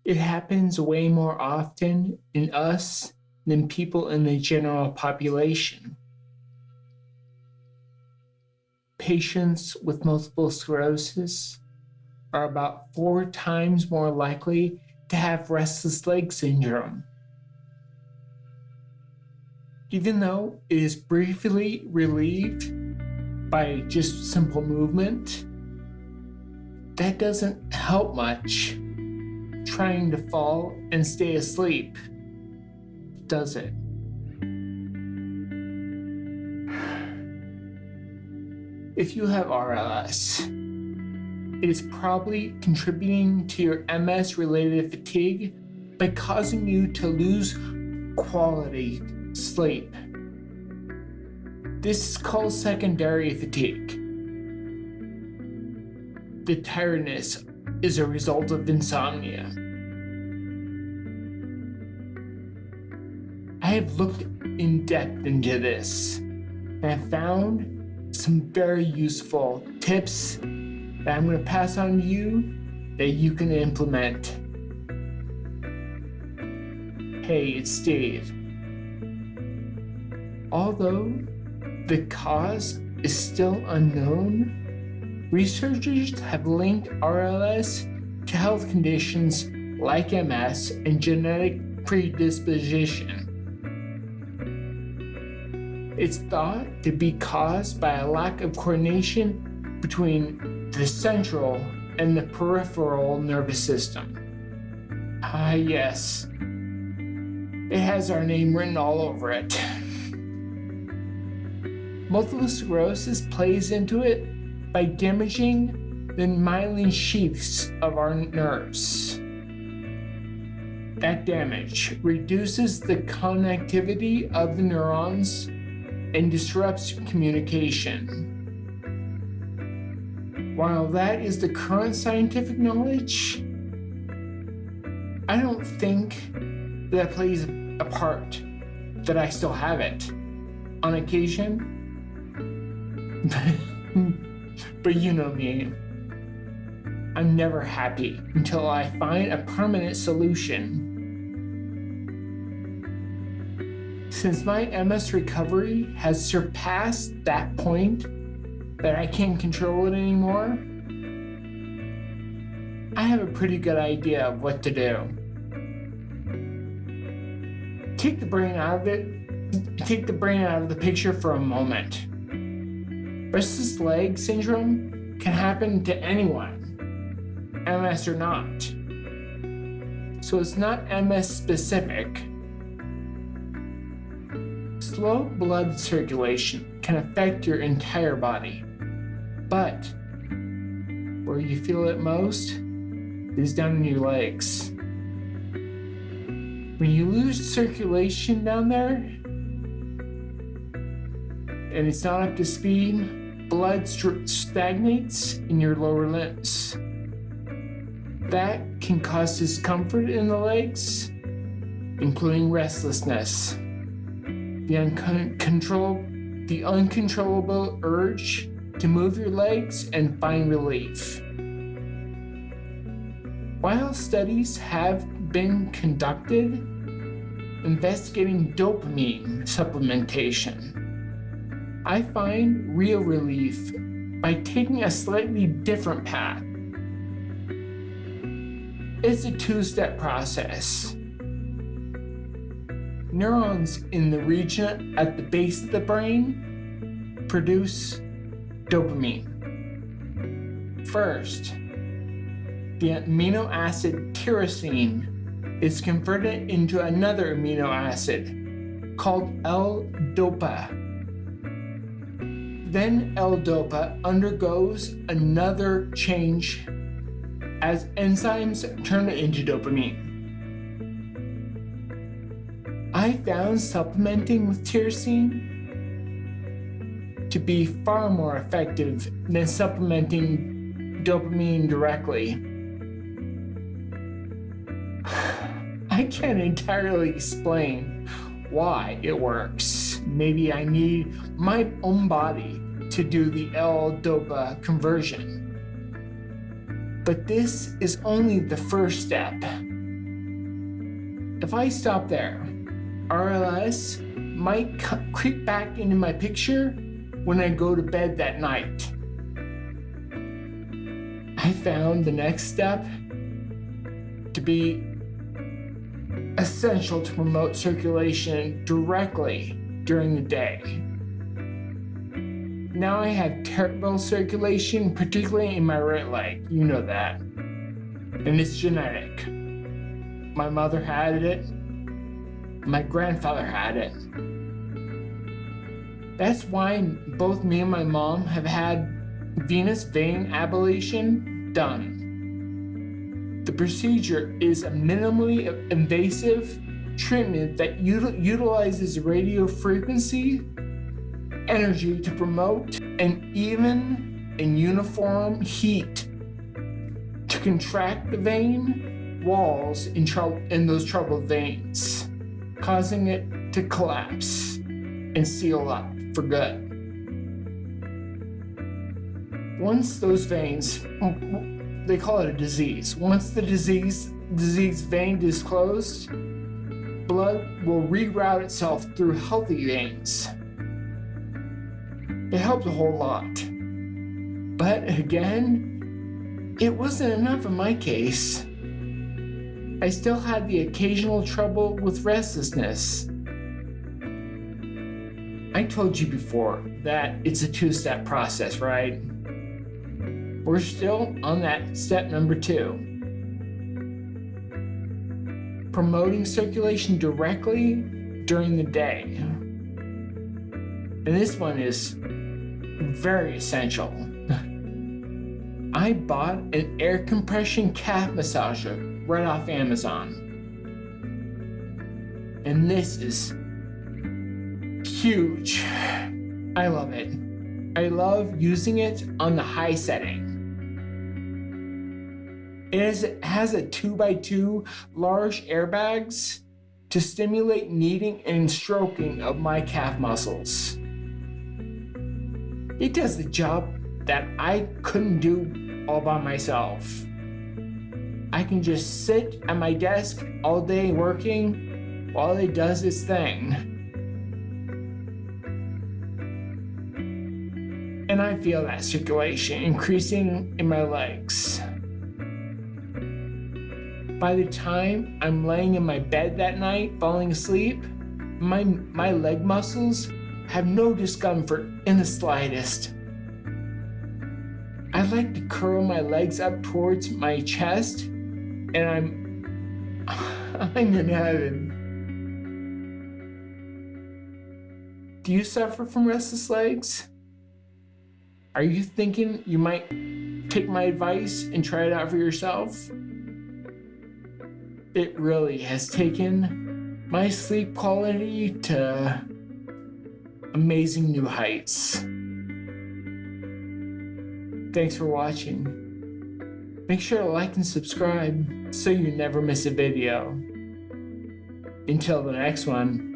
It happens way more often in us than people in the general population. Patients with multiple sclerosis are about 4 times more likely to have restless leg syndrome. Even though it is briefly relieved by just simple movement, that doesn't help much trying to fall and stay asleep, does it? If you have RLS, it is probably contributing to your MS-related fatigue by causing you to lose quality sleep. This is called secondary fatigue. The tiredness is a result of insomnia. I have looked in depth into this and have found some very useful tips that I'm going to pass on to you that you can implement. Hey, it's Steve. Although the cause is still unknown, researchers have linked RLS to health conditions like MS and genetic predisposition. It's thought to be caused by a lack of coordination between the central and the peripheral nervous system. Ah, yes. It has our name written all over it. Multiple sclerosis plays into it by damaging the myelin sheaths of our nerves. That damage reduces the connectivity of the neurons and disrupts communication. While that is the current scientific knowledge, I don't think that plays a part that I still have it on occasion. But you know me. I'm never happy until I find a permanent solution. Since my MS recovery has surpassed that point that I can't control it anymore, I have a pretty good idea of what to do. Take the brain out of the picture for a moment. Restless leg syndrome can happen to anyone, MS or not. So it's not MS specific. Slow blood circulation can affect your entire body, but where you feel it most is down in your legs. When you lose circulation down there and it's not up to speed, blood stagnates in your lower limbs. That can cause discomfort in the legs, including restlessness, the uncontrollable urge to move your legs and find relief. While studies have been conducted investigating dopamine supplementation, I find real relief by taking a slightly different path. It's a 2-step process. Neurons in the region at the base of the brain produce dopamine. First, the amino acid tyrosine is converted into another amino acid called L-DOPA. Then L-DOPA undergoes another change as enzymes turn it into dopamine. I found supplementing with tyrosine to be far more effective than supplementing dopamine directly. I can't entirely explain why it works. Maybe I need my own body to do the L-DOPA conversion. But this is only the first step. if I stop there, RLS might creep back into my picture when I go to bed that night. I found the next step to be essential to promote circulation directly during the day. Now I have terrible circulation, particularly in my right leg. You know that. And it's genetic. My mother had it. My grandfather had it. That's why both me and my mom have had venous vein ablation done. The procedure is a minimally invasive treatment that utilizes radio frequency energy to promote an even and uniform heat to contract the vein walls in those troubled veins, causing it to collapse and seal up for good. Once those veins, they call it a disease. Once the disease vein is closed, blood will reroute itself through healthy veins. It helped a whole lot. But again, it wasn't enough in my case. I still had the occasional trouble with restlessness. I told you before that it's a two-step process, right? We're still on that step number 2. Promoting circulation directly during the day. And this one is very essential. I bought an air compression calf massager right off Amazon. And this is huge. I love it. I love using it on the high setting. It has a 2x2 large airbags to stimulate kneading and stroking of my calf muscles. It does the job that I couldn't do all by myself. I can just sit at my desk all day working while it does its thing. And I feel that circulation increasing in my legs. By the time I'm laying in my bed that night, falling asleep, my leg muscles have no discomfort in the slightest. I like to curl my legs up towards my chest, and I'm in heaven. Do you suffer from restless legs? Are you thinking you might take my advice and try it out for yourself? It really has taken my sleep quality to amazing new heights. Thanks for watching. Make sure to like and subscribe so you never miss a video. Until the next one.